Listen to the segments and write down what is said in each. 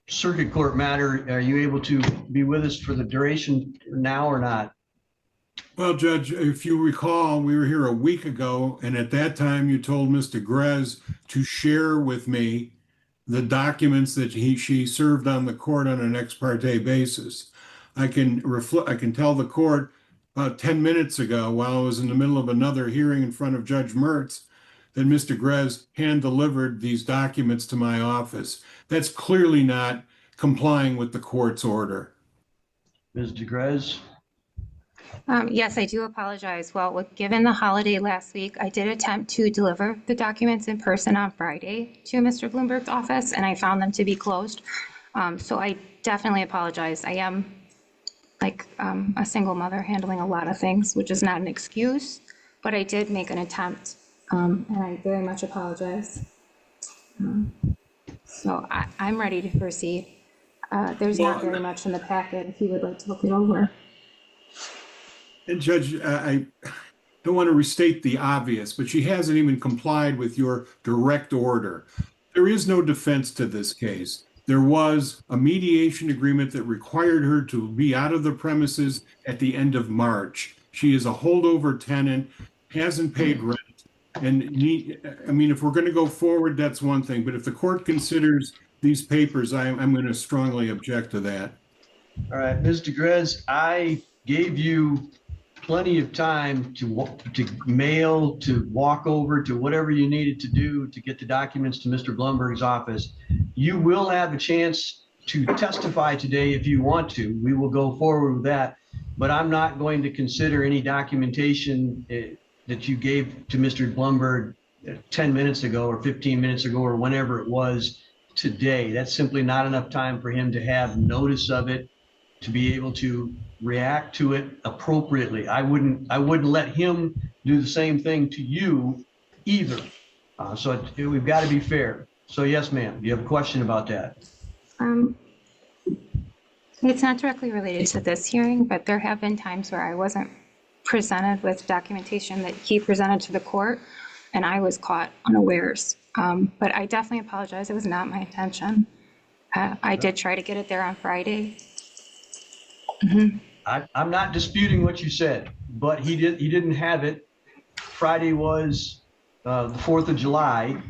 circuit court matter. Are you able to be with us for the duration now or not? Well, Judge, if you recall, we were here a week ago, and at that time you told Mr. Grez to share with me the documents that she served on the court on an ex parte basis. I can tell the court about 10 minutes ago, while I was in the middle of another hearing in front of Judge Mertz, that Mr. Grez hand-delivered these documents to my office. That's clearly not complying with the court's order. Ms. DeGrez? Yes, I do apologize. Well, given the holiday last week, I did attempt to deliver the documents in person on Friday to Mr. Bloomberg's office, and I found them to be closed. So I definitely apologize. I am like a single mother handling a lot of things, which is not an excuse, but I did make an attempt, and I very much apologize. So I'm ready to proceed. There's not very much in the packet if you would like to look it over. And Judge, I don't want to restate the obvious, but she hasn't even complied with your direct order. There is no defense to this case. There was a mediation agreement that required her to be out of the premises at the end of March. She is a holdover tenant, hasn't paid rent. And I mean, if we're going to go forward, that's one thing. But if the court considers these papers, I'm going to strongly object to that. All right, Ms. DeGrez, I gave you plenty of time to mail, to walk over, to whatever you needed to do to get the documents to Mr. Blumberg's office. You will have a chance to testify today if you want to. We will go forward with that, but I'm not going to consider any documentation that you gave to Mr. Blumberg 10 minutes ago or 15 minutes ago or whenever it was today. That's simply not enough time for him to have notice of it, to be able to react to it appropriately. I wouldn't let him do the same thing to you either. So we've got to be fair. So yes, ma'am, you have a question about that? It's not directly related to this hearing, but there have been times where I wasn't presented with documentation that he presented to the court, and I was caught unawares. But I definitely apologize. It was not my intention. I did try to get it there on Friday. Mm-hmm. I'm not disputing what you said, but he didn't have it. Friday was the 4th of July.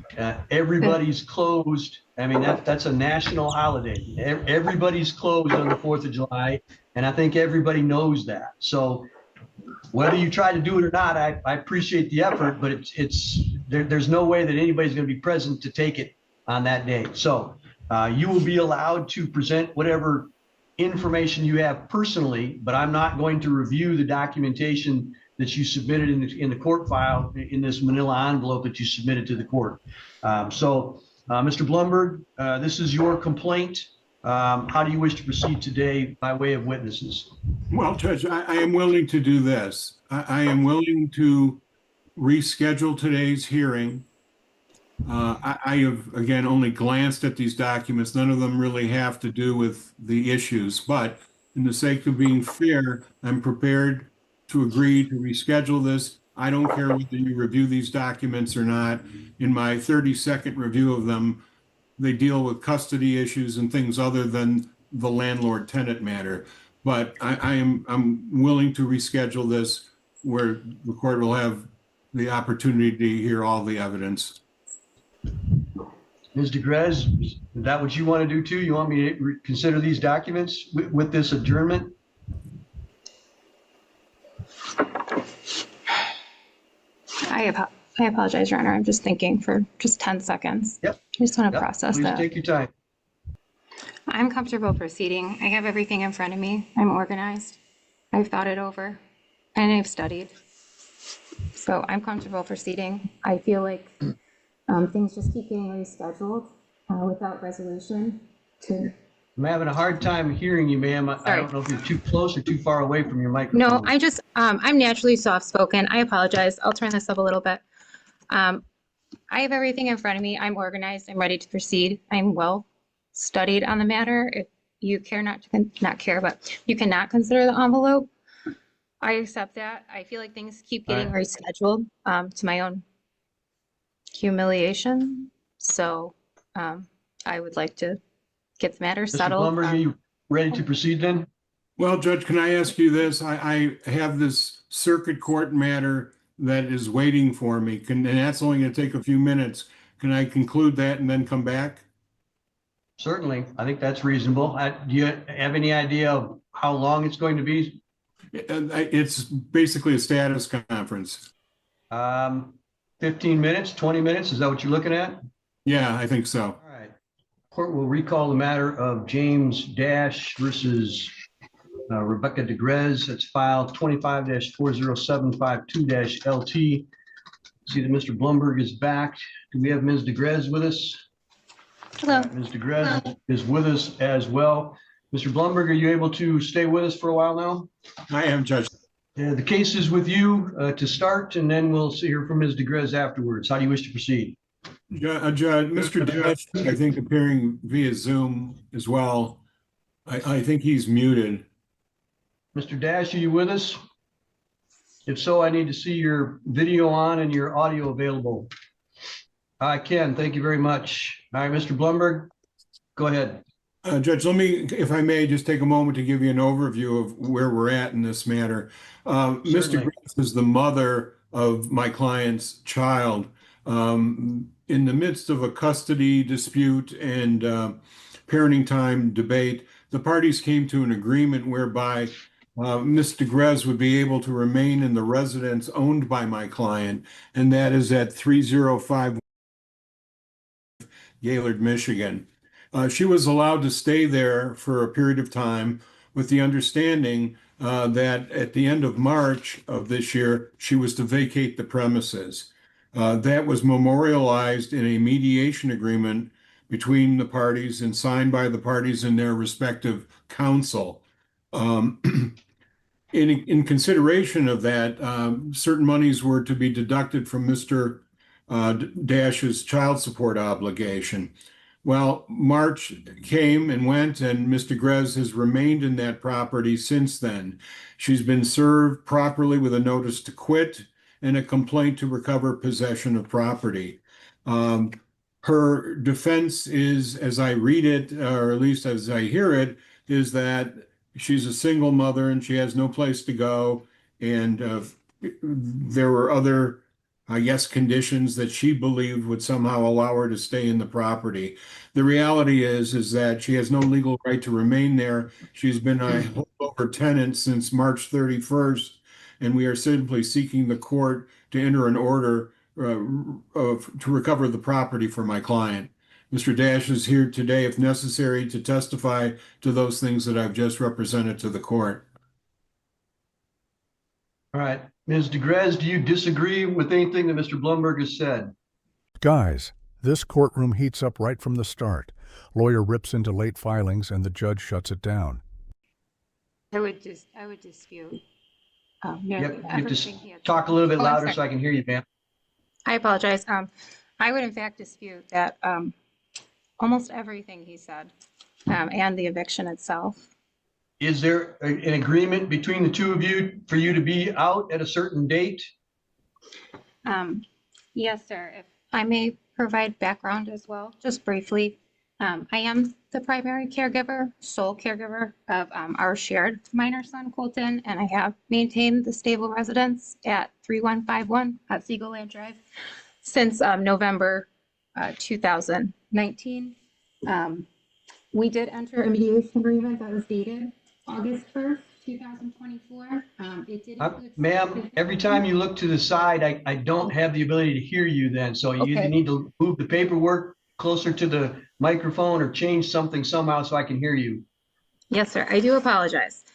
Everybody's closed. I mean, that's a national holiday. Everybody's closed on the 4th of July, and I think everybody knows that. So whether you try to do it or not, I appreciate the effort, but there's no way that anybody's going to be present to take it on that day. So you will be allowed to present whatever information you have personally, but I'm not going to review the documentation that you submitted in the court file in this manila envelope that you submitted to the court. Mr. Blumberg, this is your complaint. How do you wish to proceed today by way of witnesses? Well, Judge, I am willing to do this. I am willing to reschedule today's hearing. I have, again, only glanced at these documents. None of them really have to do with the issues, but in the sake of being fair, I'm prepared to agree to reschedule this. I don't care whether you review these documents or not. In my 30-second review of them, they deal with custody issues and things other than the landlord-tenant matter. But I'm willing to reschedule this where the court will have the opportunity to hear all the evidence. Ms. DeGrez, is that what you want to do too? You want me to consider these documents with this adjournment? I apologize, Your Honor. I'm just thinking for just 10 seconds. Yep. I just want to process Please that. take your time. I'm comfortable proceeding. I have everything in front of me. I'm organized. I've thought it over and I've studied. So I'm comfortable proceeding. I feel like things just keep getting rescheduled without resolution. I'm having a hard time hearing you, ma'am. I don't know if you're too close or too far away from your microphone. No, I'm naturally soft-spoken. I apologize. I'll turn this up a little bit. I have everything in front of me. I'm organized. I'm ready to proceed. I'm well studied on the matter. If you care not care, but you cannot consider the envelope, I accept that. I feel like things keep getting rescheduled to my own humiliation. So I would like to get the matter Mr. settled. Blumberg, are you ready to proceed then? Well, Judge, can I ask you this? I have this circuit court matter that is waiting for me, and that's only going to take a few minutes. Can I conclude that and then come back? Certainly. I think that's reasonable. Do you have any idea of how long it's going to be? It's basically a status conference. 15 minutes, 20 minutes? Is that what you're looking at? Yeah, I think so. All right. Court will recall the matter of James Dash versus Rebecca DeGrez. That's file 25-40752-LT. See that Mr. Blumberg is back. Do we have Ms. DeGrez with us? Hello. Ms. DeGrez is with us as well. Mr. Blumberg, are you able to stay with us for a while now? I am, Judge. The case is with you to start, and then we'll hear from Ms. DeGrez afterwards. How do you wish to proceed? Judge, Mr. Dash, I think appearing via Zoom as well. I think he's muted. Mr. Dash, are you with us? If so, I need to see your video on and your audio available. I can. Thank you very much. All right, Mr. Blumberg, go ahead. Judge, let me, if I may, just take a moment to give you an overview of where we're at in this matter. Mr. Grace is the mother of my client's child. In the midst of a custody dispute and parenting time debate, the parties came to an agreement whereby Ms. DeGrez would be able to remain in the residence owned by my client, and that is at 305 Gaylord, Michigan. She was allowed to stay there for a period of time with the understanding that at the end of March of this year, she was to vacate the premises. That was memorialized in a mediation agreement between the parties and signed by the parties and their respective counsel. In consideration of that, certain monies were to be deducted from Mr. Dash's child support obligation. Well, March came and went, and Ms. DeGrez has remained in that property since then. She's been served properly with a notice to quit and a complaint to recover possession of property. Her defense is, as I read it, or at least as I hear it, is that she's a single mother and she has no place to go, and there were other, I guess, conditions that she believed would somehow allow her to stay in the property. The reality is that she has no legal right to remain there. She's been a holdover tenant since March 31st, and we are simply seeking the court to enter an order to recover the property for my client. Mr. Dash is here today, if necessary, to testify to those things that I've just represented to the court. All right. Ms. DeGrez, do you disagree with anything that Mr. Blumberg has said? Guys, this courtroom heats up right from the start. Lawyer rips into late filings and the judge shuts it down. I would dispute. Yep, you have to talk a little bit louder so I can hear you, ma'am. I apologize. I would in fact dispute that almost everything he said and the eviction itself. Is there an agreement between the two of you for you to be out at a certain date? Yes, sir. If I may provide background as well, just briefly. I am the primary caregiver, sole caregiver of our shared minor son, Colton, and I have maintained the stable residence at 3151 at Seagull Land Drive since November 2019. We did enter a mediation agreement that was dated August 1st, 2024. It did include Ma'am, every time you look to the side, I don't have the ability to hear you then. So you either need to move the paperwork closer to the microphone or change something somehow so I can hear you. Yes, sir. I do apologize.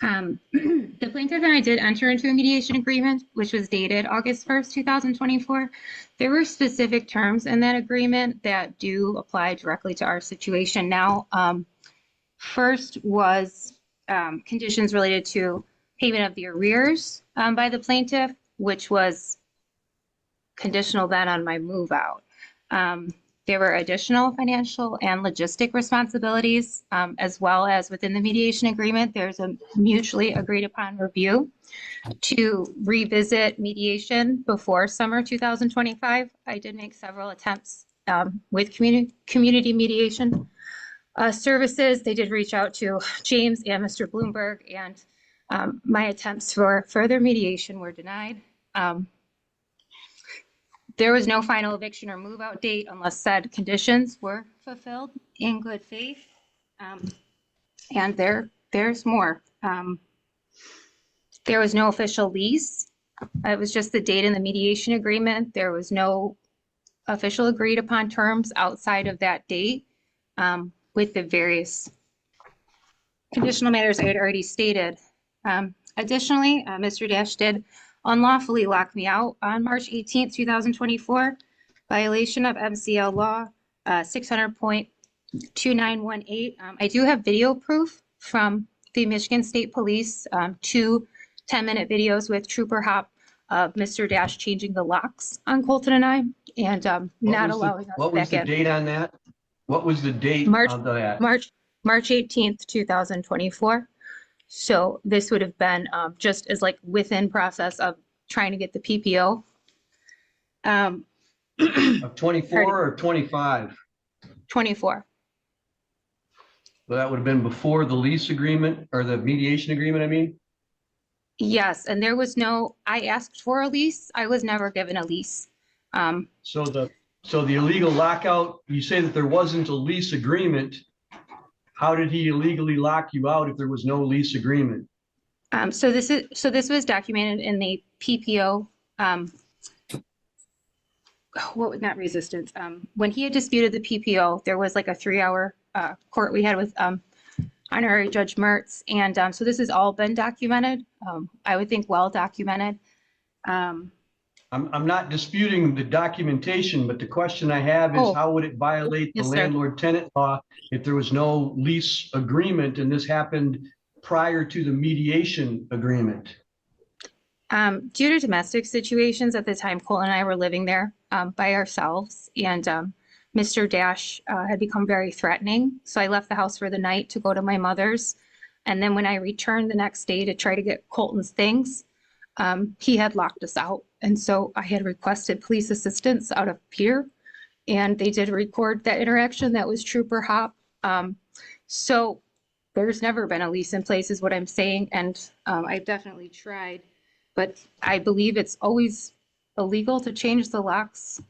The plaintiff and I did enter into a mediation agreement, which was dated August 1st, 2024. There were specific terms in that agreement that do apply directly to our situation now. First was conditions related to payment of the arrears by the plaintiff, which was conditional then on my move out. There were additional financial and logistic responsibilities, as well as within the mediation agreement, there's a mutually agreed upon review to revisit mediation before summer 2025. I did make several attempts with community mediation. services. They did reach out to James and Mr. Bloomberg, and my attempts for further mediation were denied. There was no final eviction or move out date unless said conditions were fulfilled in good faith. And there's more. There was no official lease. It was just the date in the mediation agreement. There was no official agreed upon terms outside of that date, with the various conditional matters I had already stated. Additionally, Mr. Dash did unlawfully lock me out on March 18th, 2024, violation of MCL law 600.2918. I do have video proof from the Michigan State Police, 2 10-minute videos with Trooper Hop of Mr. Dash changing the locks on Colton and I, and not allowing us back in. What was the date on that? What was the date of that? March 18th, 2024. So this would have been just as like within process of trying to get the PPO. Of 24 or 25? 24. Well, that would have been before the lease agreement or the mediation agreement, I mean? Yes, and there was no, I asked for a lease. I was never given a lease. So the illegal lockout, you say that there wasn't a lease agreement. How did he illegally lock you out if there was no lease agreement? So this was documented in the PPO. Not resistance. When he had disputed the PPO, there was like a 3-hour court we had with Honorary Judge Mertz, and so this has all been documented. I would think well documented. I'm not disputing the documentation, but the question I have is how would it violate the landlord-tenant law if there was no lease agreement and this happened prior to the mediation agreement? Due to domestic situations at the time, Cole and I were living there by ourselves, and Mr. Dash had become very threatening. So I left the house for the night to go to my mother's. And then when I returned the next day to try to get Colton's things, he had locked us out. And so I had requested police assistance out of Pier, and they did record that interaction. That was Trooper Hop. So there's never been a lease in place is what I'm saying. And I've definitely tried, but I believe it's always illegal to change the locks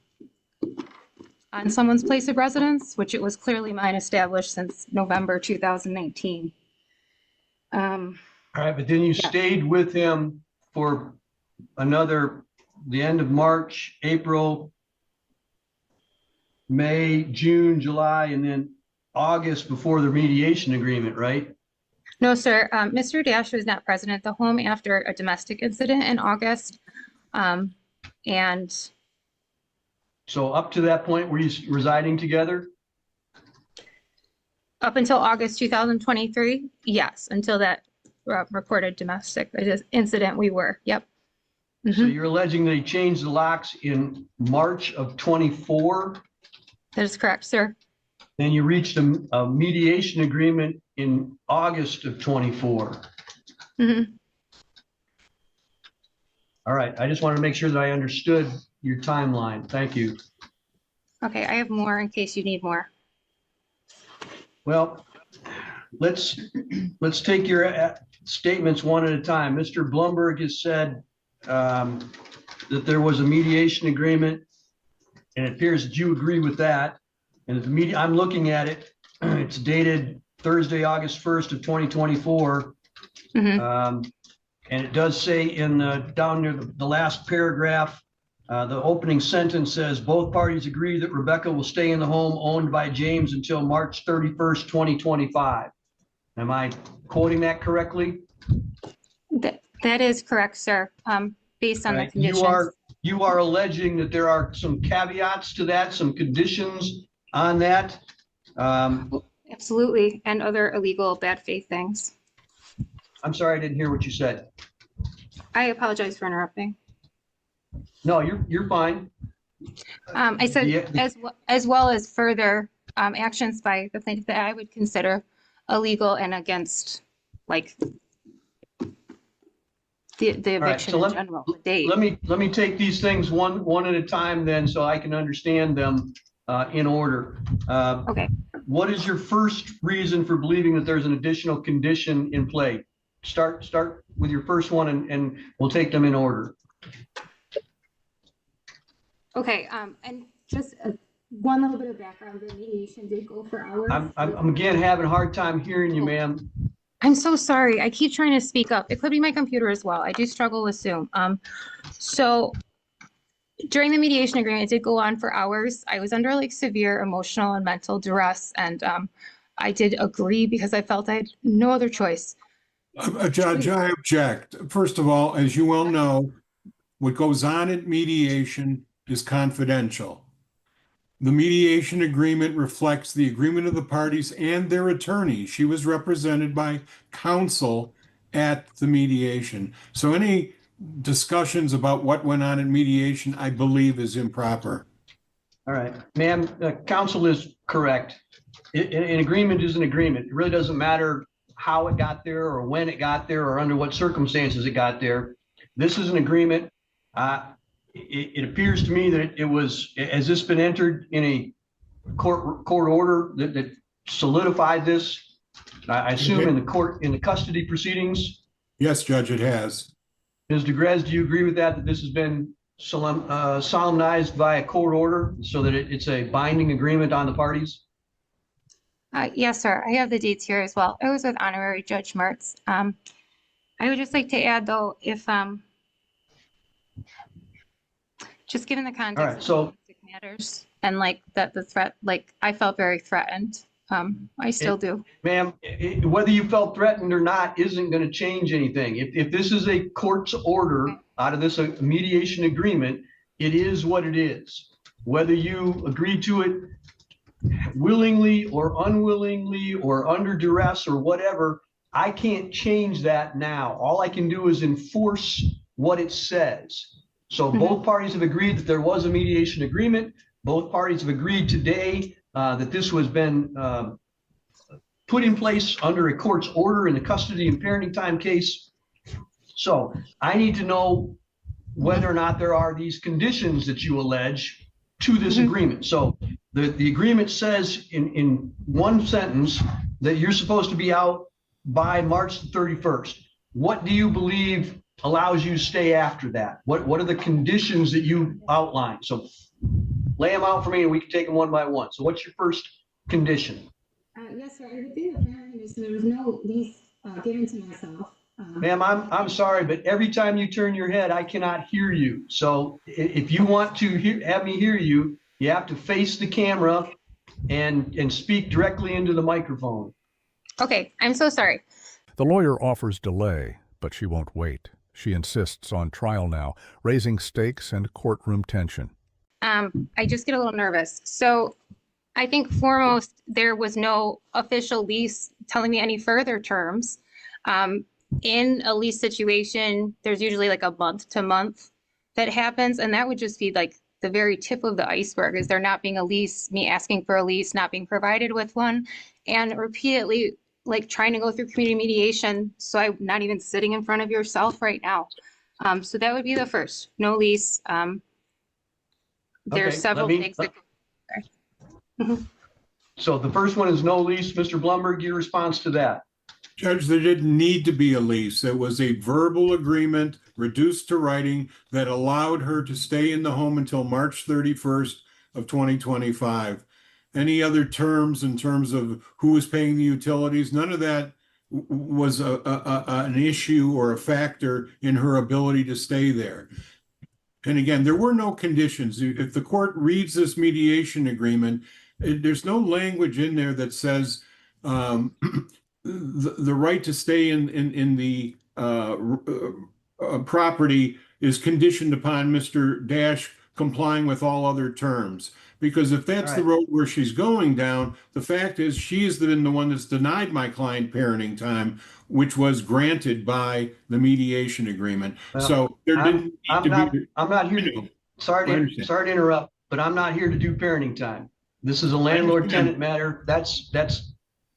on someone's place of residence, which it was clearly mine established since November 2019. All right, but then you stayed with him for the end of March, April, May, June, July, and then August before the mediation agreement, right? No, sir. Mr. Dash was not present at the home after a domestic incident in August. And so up to that point, were you residing together? up until August 2023, yes, until that reported domestic incident, we were, yep. So you're alleging that he changed the locks in March of 24? That is correct, sir. Then you reached a mediation agreement in August of 24. All right, I just wanted to make sure that I understood your timeline. Thank you. Okay, I have more in case you need more. Well, let's take your statements one at a time. Mr. Blumberg has said that there was a mediation agreement, and it appears that you agree with that. And I'm looking at it. It's dated Thursday, August 1st of 2024. And it does say down near the last paragraph, the opening sentence says, both parties agree that Rebecca will stay in the home owned by James until March 31st, 2025. Am I quoting that correctly? That is correct, sir. Based on the conditions. You are alleging that there are some caveats to that, some conditions on that? Absolutely, and other illegal bad faith things. I'm sorry, I didn't hear what you said. I apologize for interrupting. No, you're fine. I said as well as further actions by the plaintiff that I would consider illegal and against, like, the eviction in general. The date. Let me take these things one at a time then, so I can understand them. in order. Okay. What is your first reason for believing that there's an additional condition in play? Start with your first one, and we'll take them in order. Okay, and just one little bit of background, the mediation did go for hours. I'm again having a hard time hearing you, ma'am. I'm so sorry. I keep trying to speak up. It could be my computer as well. I do struggle with Zoom. So during the mediation agreement, it did go on for hours. I was under like severe emotional and mental duress, and I did agree because I felt I had no other choice. Judge, I object. First of all, as you well know, what goes on at mediation is confidential. The mediation agreement reflects the agreement of the parties and their attorney. She was represented by counsel at the mediation. So any discussions about what went on in mediation, I believe, is improper. All right, ma'am, counsel is correct. An agreement is an agreement. It really doesn't matter how it got there or when it got there or under what circumstances it got there. This is an agreement. It appears to me that it was, has this been entered in a court order that solidified this? I assume in the custody proceedings? Yes, Judge, it has. Ms. DeGrez, do you agree with that this has been solemnized by a court order so that it's a binding agreement on the parties? Yes, sir. I have the dates here as well. It was with Honorary Judge Mertz. I would just like to add, though, if just given the context, All right, so of domestic matters and like that the threat, like I felt very threatened. I still do. Ma'am, whether you felt threatened or not isn't going to change anything. If this is a court's order out of this mediation agreement, it is what it is. Whether you agree to it willingly or unwillingly or under duress or whatever, I can't change that now. All I can do is enforce what it says. So both parties have agreed that there was a mediation agreement. Both parties have agreed today that this was been put in place under a court's order in the custody and parenting time case. So I need to know whether or not there are these conditions that you allege to this agreement. So the agreement says in one sentence that you're supposed to be out by March 31st. What do you believe allows you to stay after that? What are the conditions that you outline? So lay them out for me and we can take them one by one. So what's your first condition? Yes, sir. I would think the parent condition, there was no lease given to myself. Ma'am, I'm sorry, but every time you turn your head, I cannot hear you. So if you want to have me hear you, you have to face the camera and speak directly into the microphone. Okay, I'm so sorry. The lawyer offers delay, but she won't wait. She insists on trial now, raising stakes and courtroom tension. I just get a little nervous. So I think foremost, there was no official lease telling me any further terms. In a lease situation, there's usually like a month to month that happens. And that would just be like the very tip of the iceberg. Is there not being a lease, me asking for a lease, not being provided with one, and repeatedly like trying to go through community mediation. So I'm not even sitting in front of yourself right now. So that would be the first, no lease. There's several things that. So the first one is no lease. Mr. Blumberg, your response to that? Judge, there didn't need to be a lease. It was a verbal agreement reduced to writing that allowed her to stay in the home until March 31st of 2025. Any other terms in terms of who was paying the utilities, none of that was an issue or a factor in her ability to stay there. And again, there were no conditions. If the court reads this mediation agreement, there's no language in there that says the right to stay in the property is conditioned upon Mr. Dash complying with all other terms. Because if that's the road where she's going down, the fact is she's been the one that's denied my client parenting time, which was granted by the mediation agreement. Well, so there didn't need to be. I'm not here to. Sorry to interrupt, but I'm not here to do parenting time. This is a landlord-tenant matter. That's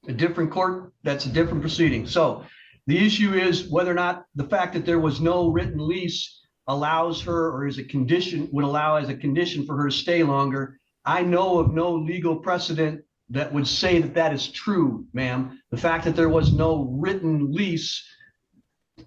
a different court. That's a different proceeding. So the issue is whether or not the fact that there was no written lease allows her, or is a condition, would allow as a condition for her to stay longer. I know of no legal precedent that would say that that is true, ma'am. The fact that there was no written lease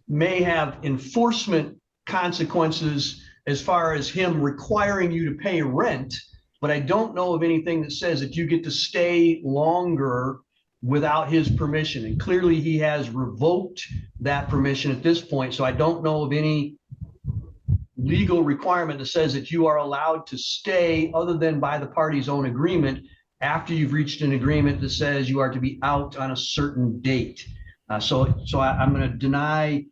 may have enforcement consequences as far as him requiring you to pay rent, but I don't know of anything that says that you get to stay longer without his permission. And clearly he has revoked that permission at this point. So I don't know of any legal requirement that says that you are allowed to stay other than by the party's own agreement after you've reached an agreement that says you are to be out on a certain date. So I'm going to deny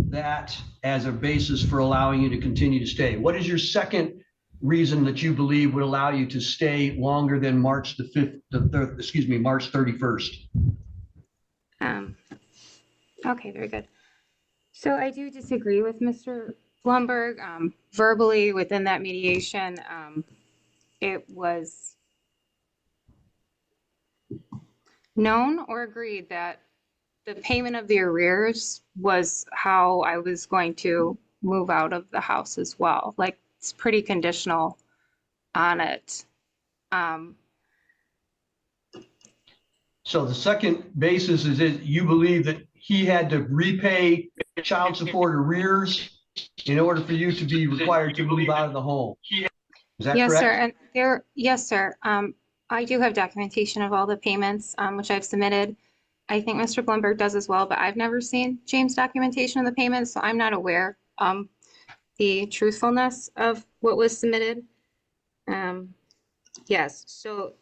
that as a basis for allowing you to continue to stay. What is your second reason that you believe would allow you to stay longer than March the 5th, March 31st? Okay, very good. So I do disagree with Mr. Blumberg. Verbally within that mediation, it was known or agreed that the payment of the arrears was how I was going to move out of the house as well. Like, it's pretty conditional on it. So the second basis is that you believe that he had to repay child support arrears in order for you to be required to move out of the home. Is that Yes, correct? sir. And yes, sir. I do have documentation of all the payments, which I've submitted. I think Mr. Blumberg does as well, but I've never seen James' documentation of the payments, so I'm not aware the truthfulness of what was submitted. Yes, so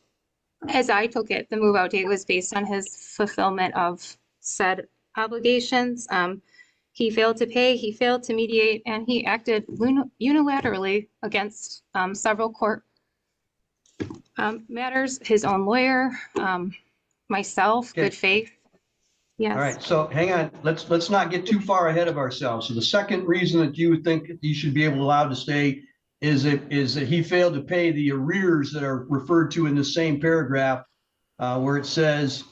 as I took it, the move out date was based on his fulfillment of said obligations. He failed to pay, he failed to mediate, and he acted unilaterally against several court matters, his own lawyer, myself, Okay. good faith. Yes. All right, so hang on, let's not get too far ahead of ourselves. So the second reason that you would think you should be allowed to stay is that he failed to pay the arrears that are referred to in the same paragraph, where it says,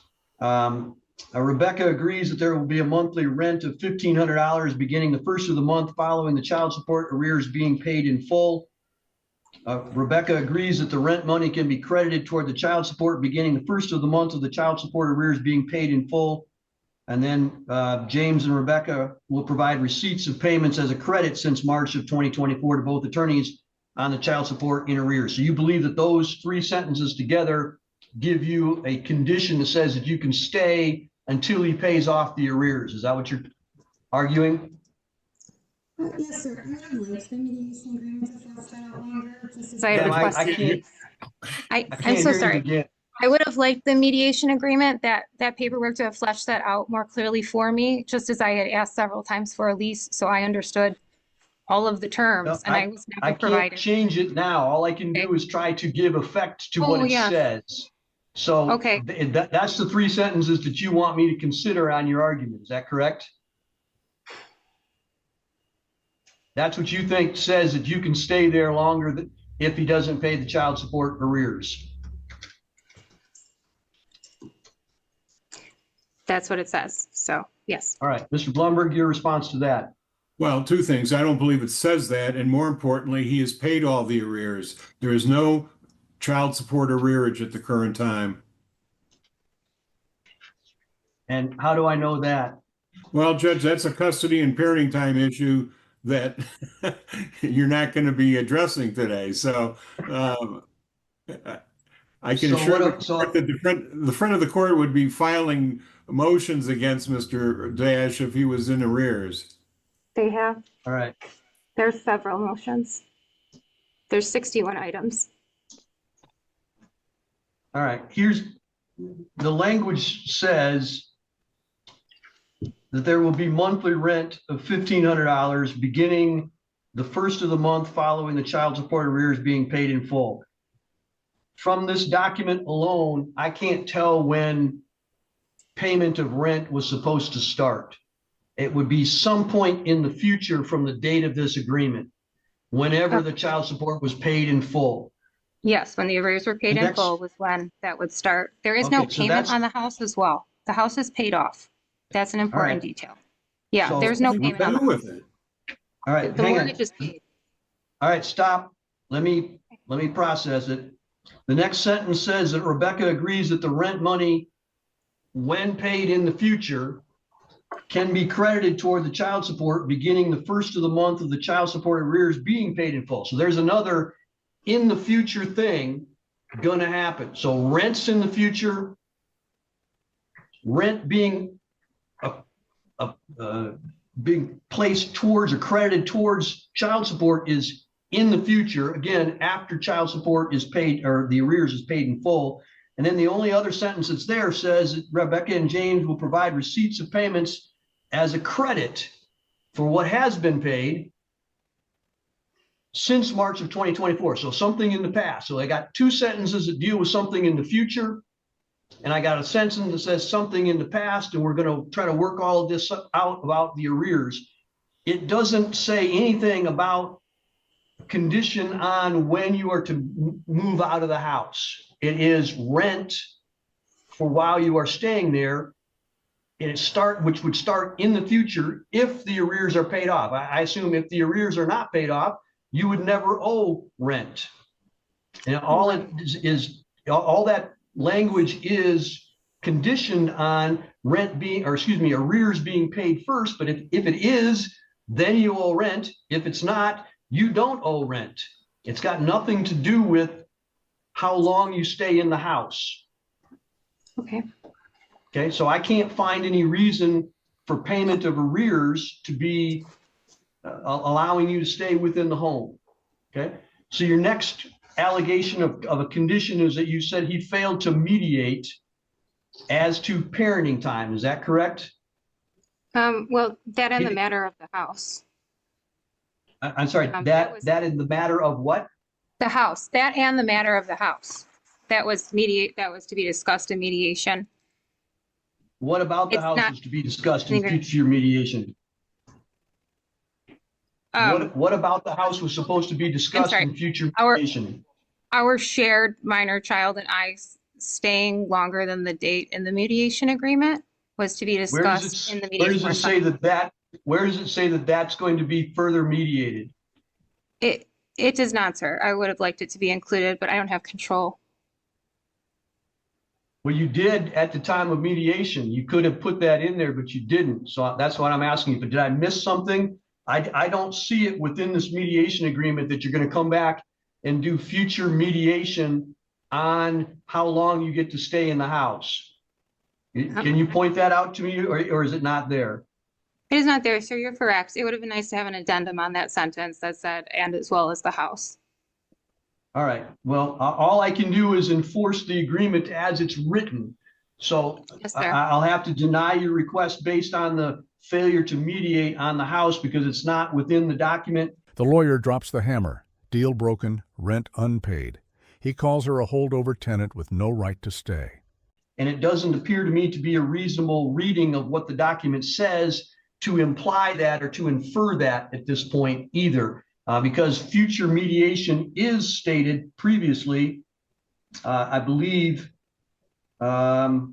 Rebecca agrees that there will be a monthly rent of $1,500 beginning the first of the month following the child support arrears being paid in full. Rebecca agrees that the rent money can be credited toward the child support beginning the first of the month of the child support arrears being paid in full. And then James and Rebecca will provide receipts of payments as a credit since March of 2024 to both attorneys on the child support in arrears. So you believe that those three sentences together give you a condition that says that you can stay until he pays off the arrears. Is that what you're arguing? Yes, sir. I have links the mediation agreement to flesh that out longer. Just as I Ma'am, I requested. can't I'm so hear you sorry. again. I would have liked the mediation agreement, that paperwork to have fleshed that out more clearly for me, just as I had asked several times for a lease, so I understood all of the terms, No, and I was I never can't provided. change it now. All I can do is try to give effect to what Oh, it yes. says. So Okay. that's the three sentences that you want me to consider on your argument. Is that correct? That's what you think says that you can stay there longer if he doesn't pay the child support arrears. That's what it says, so, yes. All right, Mr. Blumberg, your response to that. Well, two things. I don't believe it says that. And more importantly, he has paid all the arrears. There is no child support arrearage at the current time. And how do I know that? Well, Judge, that's a custody and parenting time issue that you're not going to be addressing today. So I can assure the court that the front of the court would be filing motions against Mr. Dash if he was in arrears. They have, All right. there's several motions. There's 61 items. All right. Here's the language says that there will be monthly rent of $1,500 beginning the first of the month following the child support arrears being paid in full. From this document alone, I can't tell when payment of rent was supposed to start. It would be some point in the future from the date of this agreement, whenever the child support was paid in full. Yes, when the arrears were paid in full was when that would start. There is no payment on the house as well. The house is paid off. That's an important detail. Yeah, So there's no Nothing payment to on do the with house. it. All right, The hang on. mortgage is paid. All right, stop. Let me process it. The next sentence says that Rebecca agrees that the rent money, when paid in the future, can be credited toward the child support beginning the first of the month of the child support arrears being paid in full. So there's another in the future thing gonna happen. So rents in the future, rent being being placed towards or credited towards child support is in the future, again, after child support is paid or the arrears is paid in full. And then the only other sentence that's there says that Rebecca and James will provide receipts of payments as a credit for what has been paid since March of 2024. So something in the past. So I got two sentences that deal with something in the future. And I got a sentence that says something in the past, and we're going to try to work all of this out about the arrears. It doesn't say anything about condition on when you are to move out of the house. It is rent for while you are staying there. And which would start in the future if the arrears are paid off. I assume if the arrears are not paid off, you would never owe rent. And all it is all that language is conditioned on rent being, or excuse me, arrears being paid first. But if it is, then you owe rent. If it's not, you don't owe rent. It's got nothing to do with how long you stay in the house. Okay. Okay, so I can't find any reason for payment of arrears to be allowing you to stay within the home. Okay, so your next allegation of a condition is that you said he failed to mediate as to parenting time. Is that correct? Well, that and the matter of the house. I'm sorry, that in the matter of what? The house, that and the matter of the house. That was to be discussed in mediation. What about the house is to be discussed in future mediation? What about the house was supposed to be discussed in future mediation? Our shared minor child and I staying longer than the date in the mediation agreement was to be discussed in the mediation. Where does it say that that's going to be further mediated? It does not, sir. I would have liked it to be included, but I don't have control. Well, you did at the time of mediation. You could have put that in there, but you didn't. So that's what I'm asking you. But did I miss something? I don't see it within this mediation agreement that you're going to come back and do future mediation on how long you get to stay in the house. Can you point that out to me, or is it not there? It is not there, sir. You're correct. It would have been nice to have an addendum on that sentence that said, and as well as the house. All right. Well, all I can do is enforce the agreement as it's written. So yes, I'll have to deny your request based on the failure to mediate on the house because it's not within the document. The lawyer drops the hammer. Deal broken, rent unpaid. He calls her a holdover tenant with no right to stay. And it doesn't appear to me to be a reasonable reading of what the document says to imply that or to infer that at this point either. Because future mediation is stated previously, I believe, 4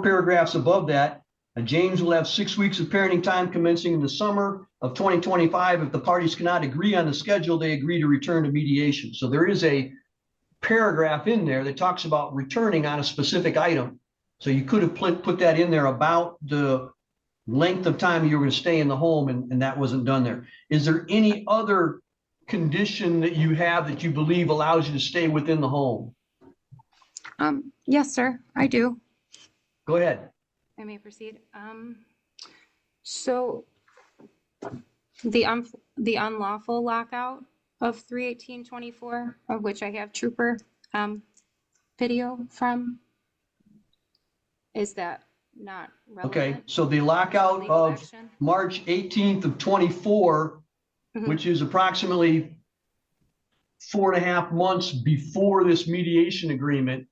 paragraphs above that, James will have 6 weeks of parenting time commencing in the summer of 2025. If the parties cannot agree on the schedule, they agree to return to mediation. So there is a paragraph in there that talks about returning on a specific item. So you could have put that in there about the length of time you were going to stay in the home, and that wasn't done there. Is there any other condition that you have that you believe allows you to stay within the home? Yes, sir, I do. Go ahead. I may proceed. So the unlawful lockout of 3/18/24, of which I have trooper video from, is that not relevant? Okay, so the lockout of March 18th of 24, which is approximately 4.5 months before this mediation agreement,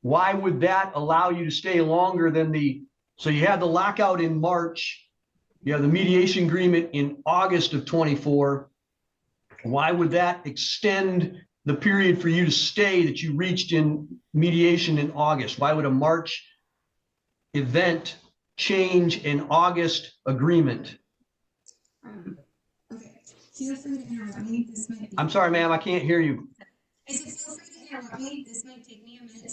why would that allow you to stay longer than so you had the lockout in March, you have the mediation agreement in August of 24. Why would that extend the period for you to stay that you reached in mediation in August? Why would a March event change an August agreement? Okay. Feel free to interrupt me. This might be. I'm sorry, ma'am, I can't hear you. I said, feel free to interrupt me. This might take me a minute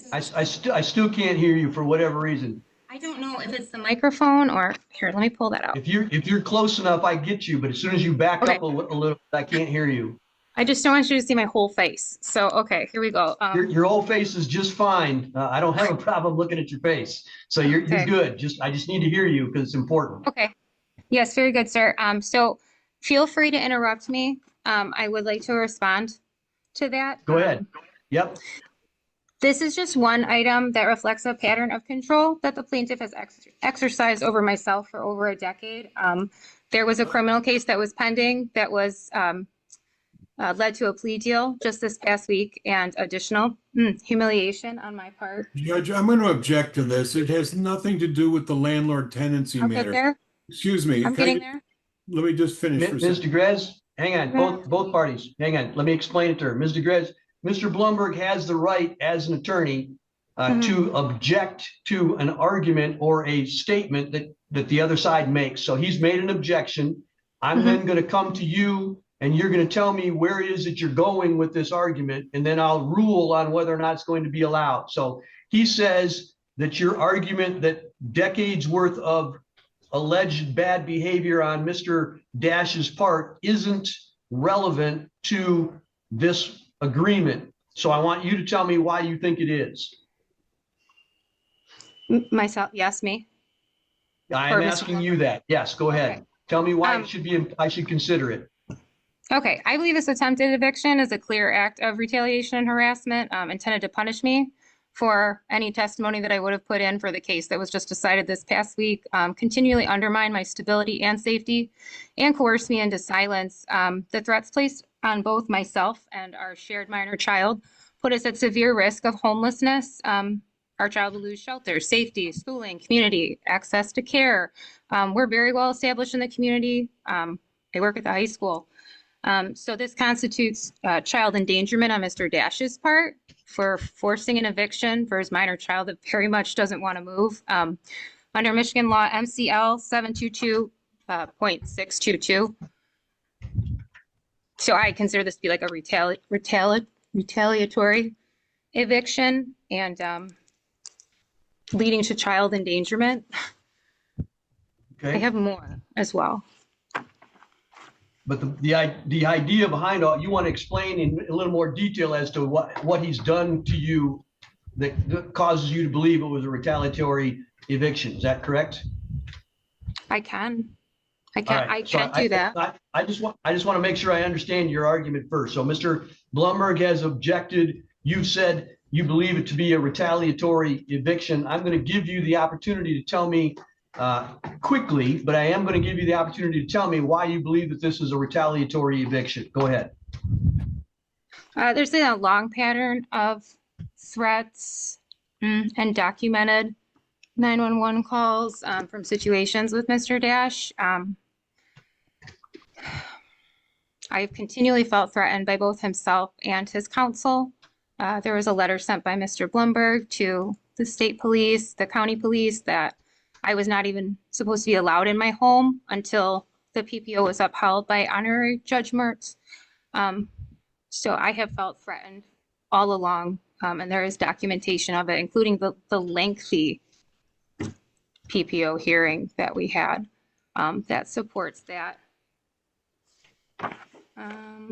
to. I still can't hear you for whatever reason. I don't know if it's the microphone or, here, let me pull that out. If you're close enough, I get you, but as soon as you back Okay. up a little, I can't hear you. I just don't want you to see my whole face. So, okay, here we go. Your whole face is just fine. I don't have a problem looking at your face. So you're Okay. good. I just need to hear you because it's important. Okay. Yes, very good, sir. So feel free to interrupt me. I would like to respond to that. Go ahead. Yep. This is just one item that reflects a pattern of control that the plaintiff has exercised over myself for over a decade. There was a criminal case that was pending that was led to a plea deal just this past week and additional humiliation on my part. Judge, I'm going to object to this. It has nothing to do with the landlord tenancy I'll get matter. there. Excuse me. I'm getting there. Let me just finish for a Ms. second. DeGrez, hang on, both parties, hang on. Let me explain it to her. Ms. DeGrez, Mr. Blumberg has the right as an attorney to object to an argument or a statement that the other side makes. So he's made an objection. I'm then going to come to you and you're going to tell me where it is that you're going with this argument, and then I'll rule on whether or not it's going to be allowed. So he says that your argument that decades worth of alleged bad behavior on Mr. Dash's part isn't relevant to this agreement. So I want you to tell me why you think it is. Myself, yes, me. I'm Or Mr. asking you that. Yes, go ahead. Okay. Tell me why it should be, I should consider it. Okay, I believe this attempted eviction is a clear act of retaliation and harassment intended to punish me for any testimony that I would have put in for the case that was just decided this past week, continually undermine my stability and safety, and coerce me into silence. The threats placed on both myself and our shared minor child put us at severe risk of homelessness. Our child will lose shelter, safety, schooling, community, access to care. We're very well established in the community. I work at the high school. So this constitutes child endangerment on Mr. Dash's part for forcing an eviction for his minor child that very much doesn't want to move. Under Michigan law, MCL 722.622. So I consider this to be like a retaliatory eviction and leading to child endangerment. I Okay. have more as well. But the idea behind all, you want to explain in a little more detail as to what he's done to you that causes you to believe it was a retaliatory eviction. Is that correct? I can All right. I So can do that. I just want to make sure I understand your argument first. So Mr. Blumberg has objected. You've said you believe it to be a retaliatory eviction. I'm going to give you the opportunity to tell me quickly, but I am going to give you the opportunity to tell me why you believe that this is a retaliatory eviction. Go ahead. There's been a long pattern of threats and documented 911 calls from situations with Mr. Dash. I've continually felt threatened by both himself and his counsel. There was a letter sent by Mr. Blumberg to the state police, the county police, that I was not even supposed to be allowed in my home until the PPO was upheld by honorary judgment. So I have felt threatened all along, and there is documentation of it, including the lengthy PPO hearing that we had that supports that.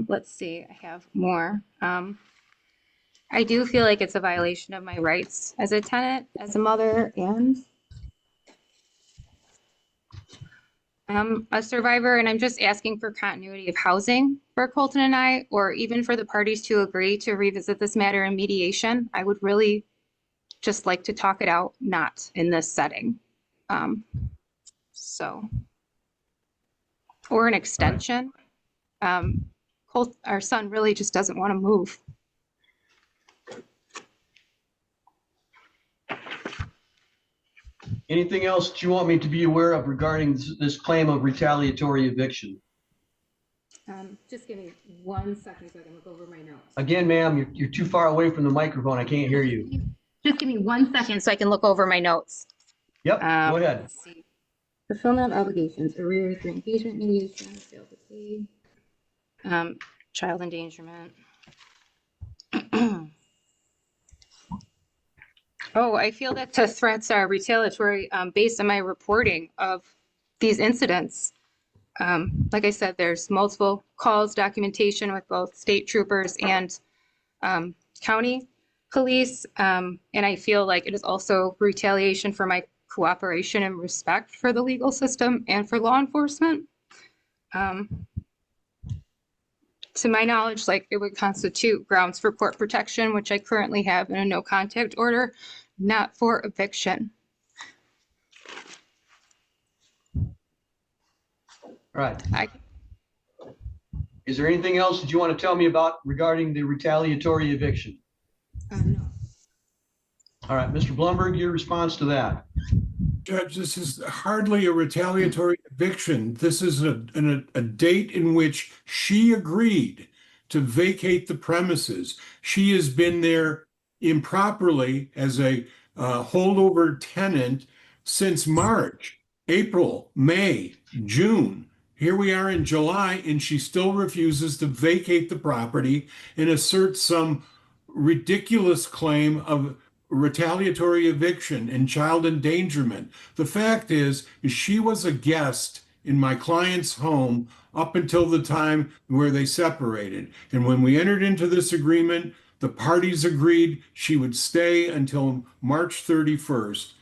Let's see, I have more. I do feel like it's a violation of my rights as a tenant, as a mother, and a survivor, and I'm just asking for continuity of housing for Colton and I, or even for the parties to agree to revisit this matter in mediation. I would really just like to talk it out, not in this setting. Or an extension. Our son really just doesn't want to move. Anything else that you want me to be aware of regarding this claim of retaliatory eviction? Just give me 1 second so I can look over my notes. Again, ma'am, you're too far away from the microphone. I can't hear you. Just give me 1 second so I can look over my notes. Yep, go ahead. Let's see. Fulfillment of obligations, arrears, engagement, mediation, fail to pay. Child endangerment. Oh, I feel that the threats are retaliatory based on my reporting of these incidents. Like I said, there's multiple calls, documentation with both state troopers and county police. And I feel like it is also retaliation for my cooperation and respect for the legal system and for law enforcement. To my knowledge, like it would constitute grounds for court protection, which I currently have in a no contact order, not for eviction. All right. I, Is there anything else that you want to tell me about regarding the retaliatory eviction? no. All right, Mr. Blumberg, your response to that. Judge, this is hardly a retaliatory eviction. This is a date in which she agreed to vacate the premises. She has been there improperly as a holdover tenant since March, April, May, June. Here we are in July, and she still refuses to vacate the property and asserts some ridiculous claim of retaliatory eviction and child endangerment. The fact is she was a guest in my client's home up until the time where they separated. And when we entered into this agreement, the parties agreed she would stay until March 31st.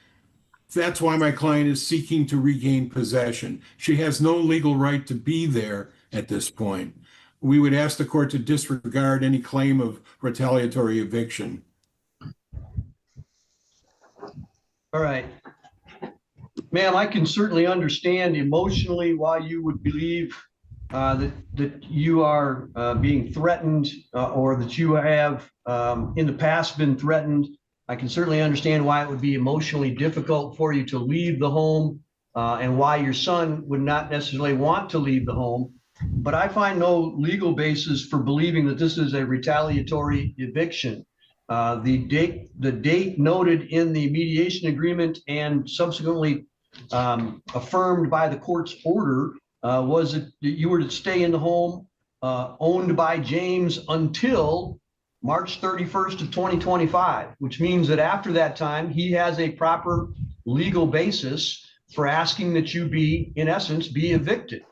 That's why my client is seeking to regain possession. She has no legal right to be there at this point. We would ask the court to disregard any claim of retaliatory eviction. All right. Ma'am, I can certainly understand emotionally why you would believe that you are being threatened or that you have in the past been threatened. I can certainly understand why it would be emotionally difficult for you to leave the home and why your son would not necessarily want to leave the home. But I find no legal basis for believing that this is a retaliatory eviction. The date noted in the mediation agreement and subsequently affirmed by the court's order was that you were to stay in the home owned by James until March 31st of 2025, which means that after that time, he has a proper legal basis for asking that you be, in essence, be evicted.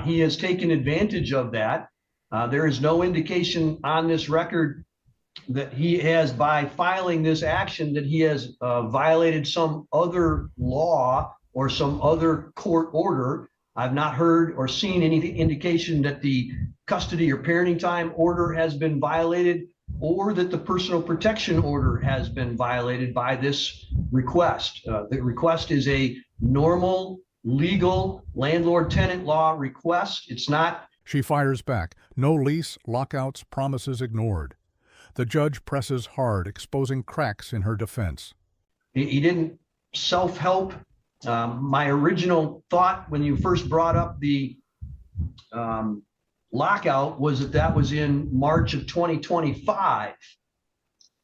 He has taken advantage of that. There is no indication on this record that he has, by filing this action, that he has violated some other law or some other court order. I've not heard or seen any indication that the custody or parenting time order has been violated or that the personal protection order has been violated by this request. The request is a normal, legal landlord-tenant law request. It's not. She fires back. No lease, lockouts, promises ignored. The judge presses hard, exposing cracks in her defense. He didn't self-help. My original thought when you first brought up the lockout was that was in March of 2025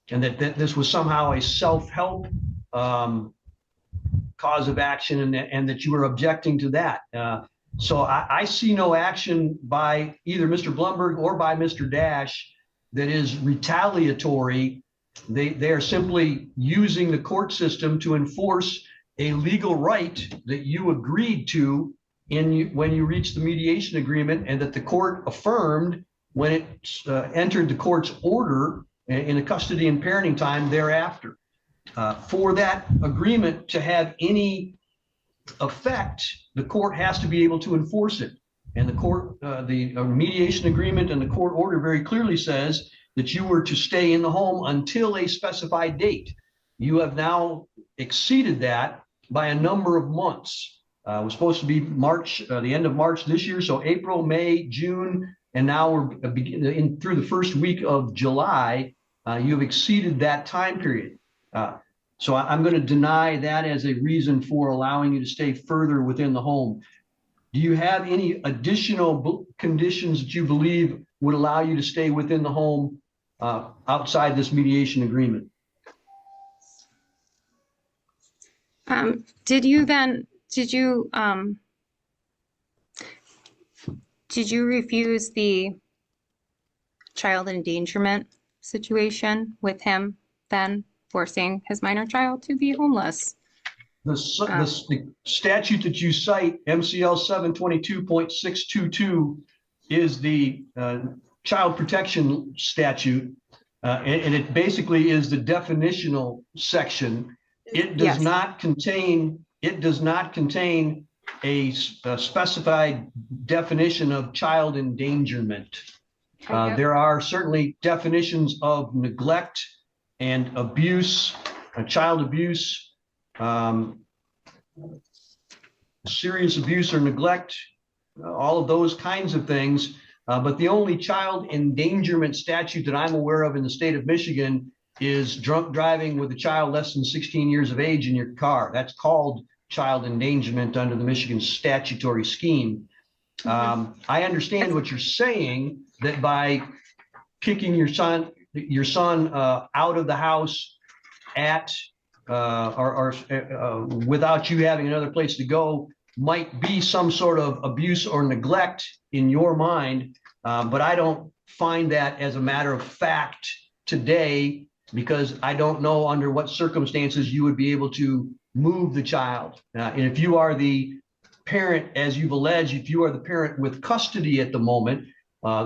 and that this was somehow a self-help cause of action and that you were objecting to that. So I see no action by either Mr. Blumberg or by Mr. Dash that is retaliatory. They are simply using the court system to enforce a legal right that you agreed to when you reached the mediation agreement and that the court affirmed when it entered the court's order in the custody and parenting time thereafter. For that agreement to have any effect, the court has to be able to enforce it. And the court, the mediation agreement and the court order very clearly says that you were to stay in the home until a specified date. You have now exceeded that by a number of months. It was supposed to be March, the end of March this year, so April, May, June, and now we're through the first week of July. You've exceeded that time period. So I'm going to deny that as a reason for allowing you to stay further within the home. Do you have any additional conditions that you believe would allow you to stay within the home outside this mediation agreement? Do Did you refuse the child endangerment situation with him then, forcing his minor child to be homeless? The statute that you cite, MCL 722.622, is the child protection statute, and it basically is the definitional section. It does not contain. It does not contain a specified definition of child endangerment. There are certainly definitions of neglect and abuse, child abuse, serious abuse or neglect, all of those kinds of things. But the only child endangerment statute that I'm aware of in the state of Michigan is drunk driving with a child less than 16 years of age in your car. That's called child endangerment under the Michigan statutory scheme. I understand what you're saying, that by kicking your son out of the house at or without you having another place to go might be some sort of abuse or neglect in your mind, but I don't find that as a matter of fact today, because I don't know under what circumstances you would be able to move the child. And if you are the parent, as you've alleged, if you are the parent with custody at the moment,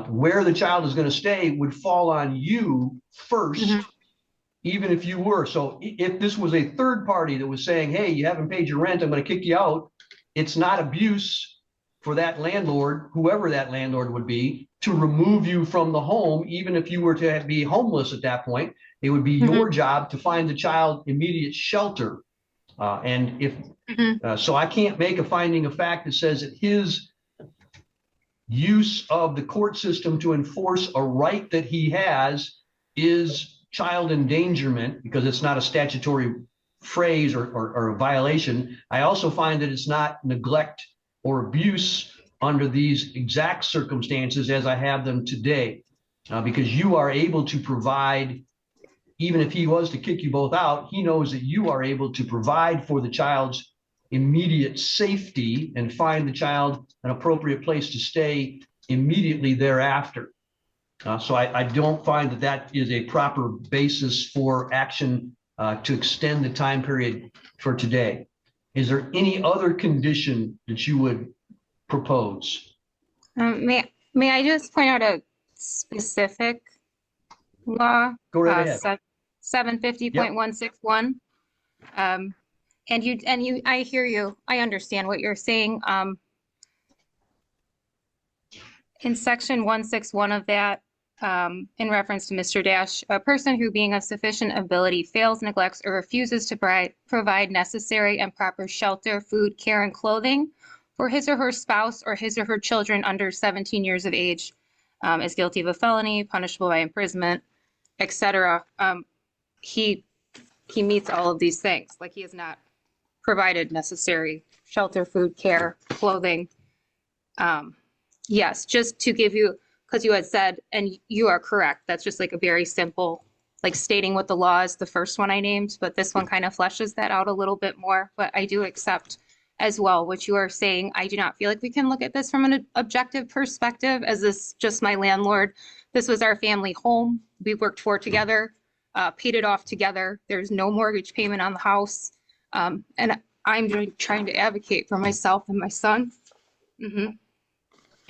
where the child is going to stay would fall on you first, even if you were. So if this was a third party that was saying, hey, you haven't paid your rent, I'm going to kick you out, it's not abuse for that landlord, whoever that landlord would be, to remove you from the home. Even if you were to be homeless at that point, it would be your job to find the child immediate shelter. And if so, I can't make a finding of fact that says that his use of the court system to enforce a right that he has is child endangerment, because it's not a statutory phrase or a violation. I also find that it's not neglect or abuse under these exact circumstances as I have them today, because you are able to provide. Even if he was to kick you both out, he knows that you are able to provide for the child's immediate safety and find the child an appropriate place to stay immediately thereafter. So I don't find that that is a proper basis for action to extend the time period for today. Is there any other condition that you would propose? May I just point out a specific law? Go right ahead. 750.161. And I hear you. I understand what you're saying. In section 161 of that, in reference to Mr. Dash, a person who, being of sufficient ability, fails, neglects, or refuses to provide necessary and proper shelter, food, care, and clothing for his or her spouse or his or her children under 17 years of age, is guilty of a felony, punishable by imprisonment, etc. He meets all of these things. Like, he has not provided necessary shelter, food, care, clothing. Yes, just to give you, because you had said, and you are correct, that's just like a very simple, like stating what the law is, the first one I named, but this one kind of fleshes that out a little bit more. But I do accept as well what you are saying. I do not feel like we can look at this from an objective perspective as this just my landlord. This was our family home. We worked for together, paid it off together. There's no mortgage payment on the house. And I'm trying to advocate for myself and my son.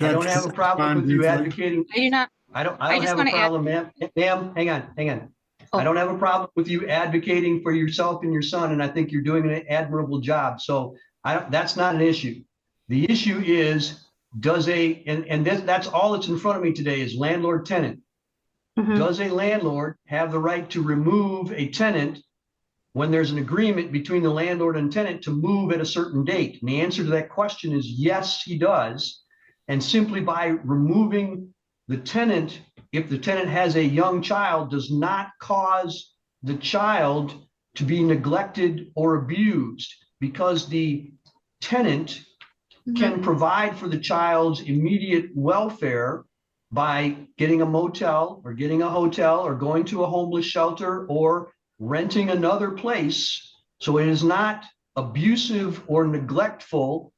I don't have a problem with you advocating. I do not. I don't have a problem, ma'am. Ma'am, hang on. Oh. I don't have a problem with you advocating for yourself and your son, and I think you're doing an admirable job. So that's not an issue. The issue is, that's all that's in front of me today is landlord tenant. Does a landlord have the right to remove a tenant when there's an agreement between the landlord and tenant to move at a certain date? And the answer to that question is yes, he does. And simply by removing the tenant, if the tenant has a young child, does not cause the child to be neglected or abused, because the tenant can provide for the child's immediate welfare by getting a motel or getting a hotel or going to a homeless shelter or renting another place. So it is not abusive or neglectful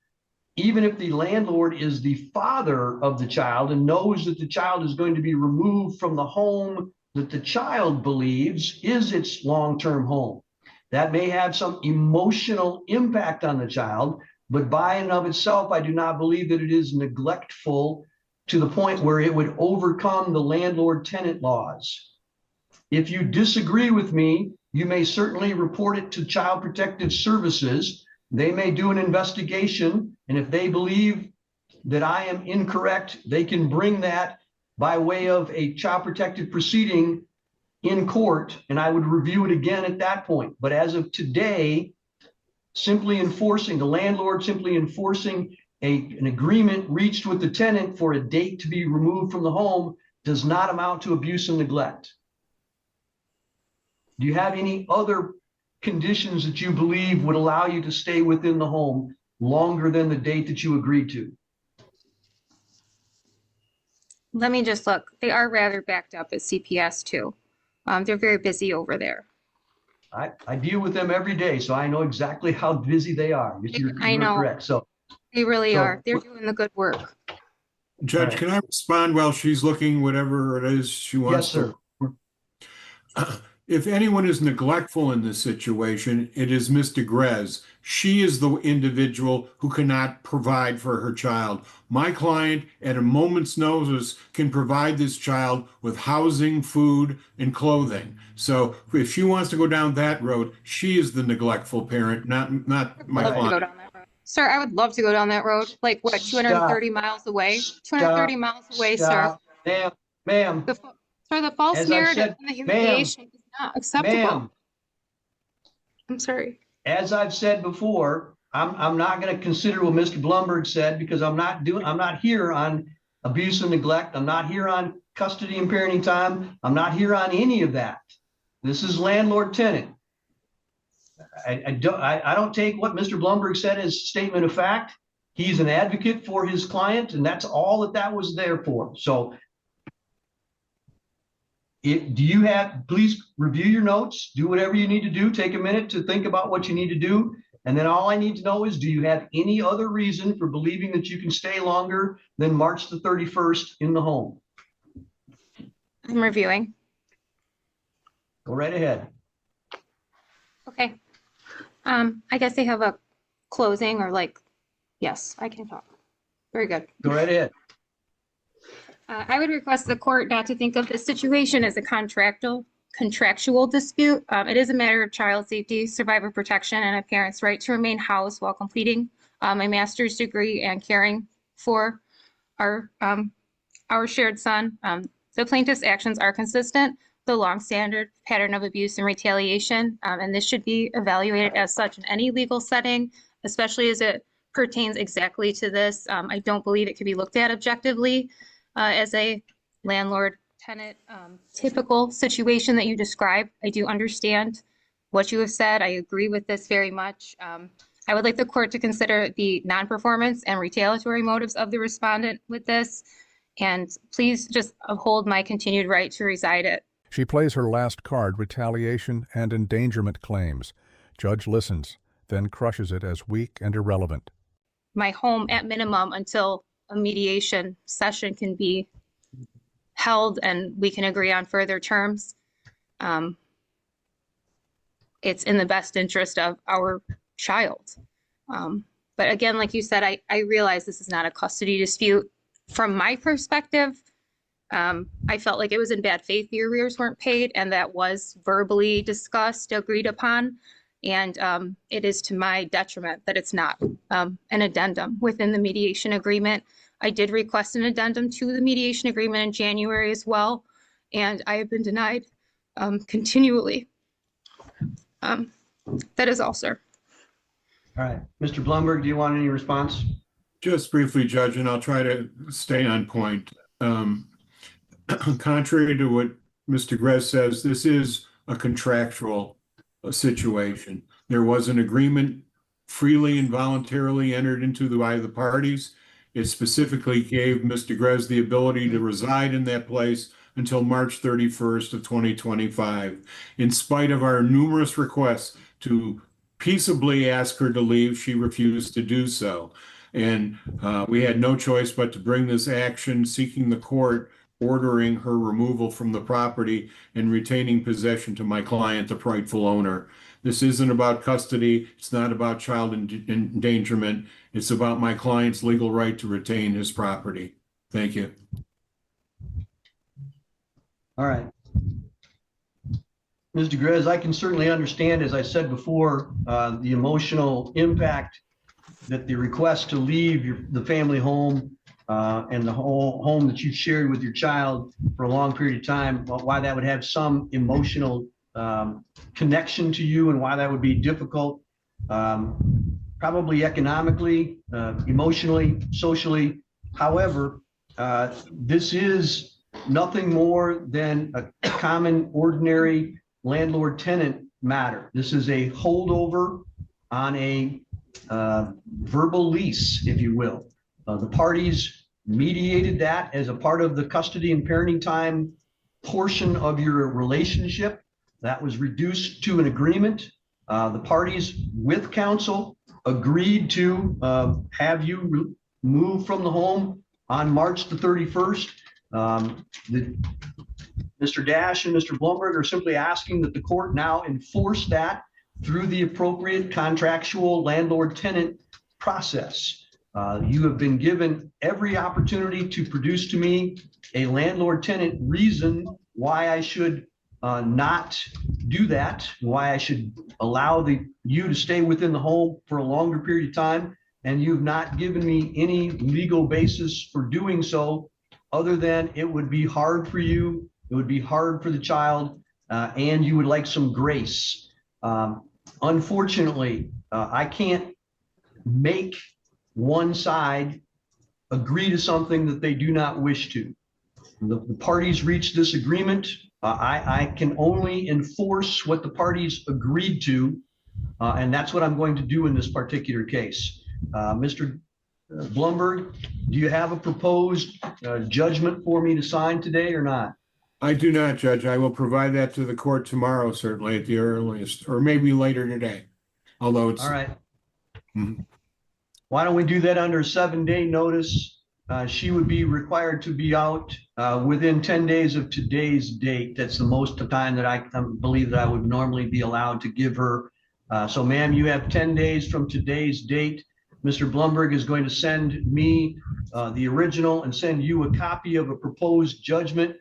even if the landlord is the father of the child and knows that the child is going to be removed from the home that the child believes is its long-term home. That may have some emotional impact on the child, but by and of itself, I do not believe that it is neglectful to the point where it would overcome the landlord-tenant laws. If you disagree with me, you may certainly report it to Child Protective Services. They may do an investigation, and if they believe that I am incorrect, they can bring that by way of a child protective proceeding in court, and I would review it again at that point. But as of today, simply enforcing, the landlord simply enforcing an agreement reached with the tenant for a date to be removed from the home does not amount to abuse and neglect. Do you have any other conditions that you believe would allow you to stay within the home longer than the date that you agreed to? Let me just look. They are rather backed up at CPS too. They're very busy over there. I deal with them every day, so I know exactly how busy they are. I know. Correct. So They really are. They're doing the good work. Judge, right. can I respond while she's looking whatever it is she wants yes, to? sir. If anyone is neglectful in this situation, it is Ms. DeGrez. She is the individual who cannot provide for her child. My client, at a moment's notice, can provide this child with housing, food, and clothing. So if she wants to go down that road, she is the neglectful parent, not my Love to go client. down that road. Sir, I would love to go down that road. Like what, 230 miles away? 230 miles away, Stop. sir. Ma'am, Sir, the false As I've narrative said, in the humiliation is not acceptable. ma'am, I'm sorry. as I've said before, I'm not going to consider what Mr. Blumberg said because I'm not here on abuse and neglect. I'm not here on custody and parenting time. I'm not here on any of that. This is landlord tenant. I don't take what Mr. Blumberg said as a statement of fact. He's an advocate for his client, and that's all that was there for. So please review your notes, do whatever you need to do, take a minute to think about what you need to do. And then all I need to know is, do you have any other reason for believing that you can stay longer than March the 31st in the home? I'm reviewing. Go right ahead. Okay. I guess they have a closing or yes, I can talk. Very good. Go right ahead. I would request the court not to think of this situation as a contractual dispute. It is a matter of child safety, survivor protection, and a parent's right to remain housed while completing a master's degree and caring for our shared son. The plaintiff's actions are consistent, the long-standard pattern of abuse and retaliation, and this should be evaluated as such in any legal setting, especially as it pertains exactly to this. I don't believe it could be looked at objectively as a landlord-tenant typical situation that you described. I do understand what you have said. I agree with this very much. I would like the court to consider the non-performance and retaliatory motives of the respondent with this, and please just uphold my continued right to reside at. She plays her last card, retaliation and endangerment claims. Judge listens, then crushes it as weak and irrelevant. My home at minimum until a mediation session can be held and we can agree on further terms. It's in the best interest of our child. But again, like you said, I realize this is not a custody dispute. From my perspective, I felt like it was in bad faith the arrears weren't paid, and that was verbally discussed, agreed upon. And it is to my detriment that it's not an addendum within the mediation agreement. I did request an addendum to the mediation agreement in January as well, and I have been denied continually. That is all, sir. All right. Mr. Blumberg, do you want any response? Just briefly, Judge, and I'll try to stay on point. Contrary to what Mr. Grez says, this is a contractual situation. There was an agreement freely and voluntarily entered into by the parties. It specifically gave Mr. Grez the ability to reside in that place until March 31st of 2025. In spite of our numerous requests to peaceably ask her to leave, she refused to do so. And we had no choice but to bring this action, seeking the court ordering her removal from the property and retaining possession to my client, the rightful owner. This isn't about custody. It's not about child endangerment. It's about my client's legal right to retain his property. Thank you. All right. Ms. DeGrez, I can certainly understand, as I said before, the emotional impact that the request to leave the family home and the whole home that you've shared with your child for a long period of time, why that would have some emotional connection to you and why that would be difficult, probably economically, emotionally, socially. However, this is nothing more than a common, ordinary landlord-tenant matter. This is a holdover on a verbal lease, if you will. The parties mediated that as a part of the custody and parenting time portion of your relationship. That was reduced to an agreement. The parties with counsel agreed to have you move from the home on March the 31st. Mr. Dash and Mr. Blumberg are simply asking that the court now enforce that through the appropriate contractual landlord-tenant process. You have been given every opportunity to produce to me a landlord-tenant reason why I should not do that, why I should allow you to stay within the home for a longer period of time, and you've not given me any legal basis for doing so, other than it would be hard for you, it would be hard for the child, and you would like some grace. Unfortunately, I can't make one side agree to something that they do not wish to. The parties reached this agreement. I can only enforce what the parties agreed to, and that's what I'm going to do in this particular case. Mr. Blumberg, do you have a proposed judgment for me to sign today or not? I do not, Judge. I will provide that to the court tomorrow, certainly at the earliest, or maybe later today, although it's. All right. Mhm. Why don't we do that under a 7-day notice? She would be required to be out within 10 days of today's date. That's the most of time that I believe that I would normally be allowed to give her. So ma'am, you have 10 days from today's date. Mr. Blumberg is going to send me the original and send you a copy of a proposed judgment.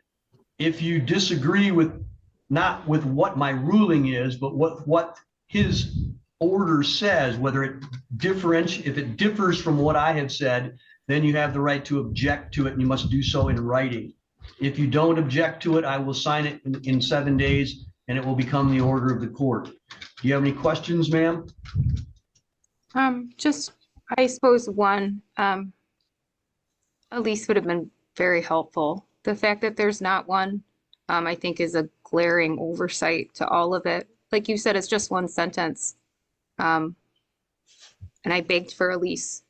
If you disagree with, not with what my ruling is, but what his order says, whether it if it differs from what I have said, then you have the right to object to it, and you must do so in writing. If you don't object to it, I will sign it in 7 days, and it will become the order of the court. Do you have any questions, ma'am? Just, I suppose one, a lease would have been very helpful. The fact that there's not one, I think is a glaring oversight to all of it. Like you said, it's just one sentence. And I begged for a lease.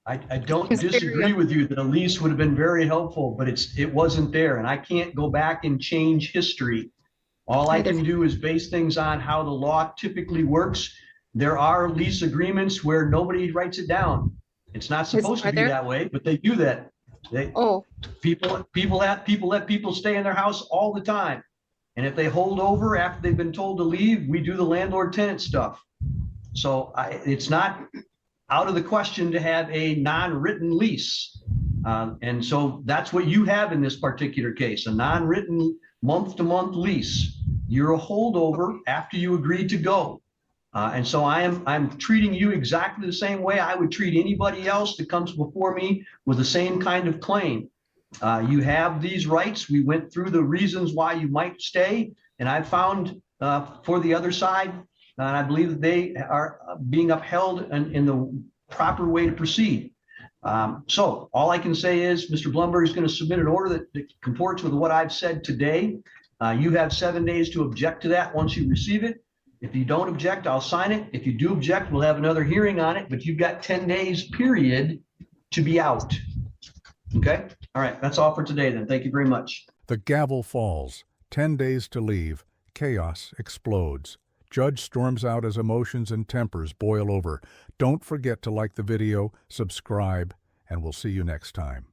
I don't disagree with you that a lease would have been very helpful, but it wasn't there, and I can't go back and change history. All I can do is base things on how the law typically works. There are lease agreements where nobody writes it down. It's not supposed to be that way, but they do that. People let people stay in their house all the time. And if they hold over after they've been told to leave, we do the landlord-tenant stuff. So it's not out of the question to have a non-written lease. And so that's what you have in this particular case, a non-written month-to-month lease. You're a holdover after you agreed to go. And so I'm treating you exactly the same way I would treat anybody else that comes before me with the same kind of claim. You have these rights. We went through the reasons why you might stay, and I found for the other side, and I believe that they are being upheld in the proper way to proceed. So all I can say is Mr. Blumberg is going to submit an order that comports with what I've said today. You have 7 days to object to that once you receive it. If you don't object, I'll sign it. If you do object, we'll have another hearing on it, but you've got 10 days period to be out. Okay? All right. That's all for today then. Thank you very much. The gavel falls. 10 days to leave. Chaos explodes. Judge storms out as emotions and tempers boil over. Don't forget to like the video, subscribe, and we'll see you next time.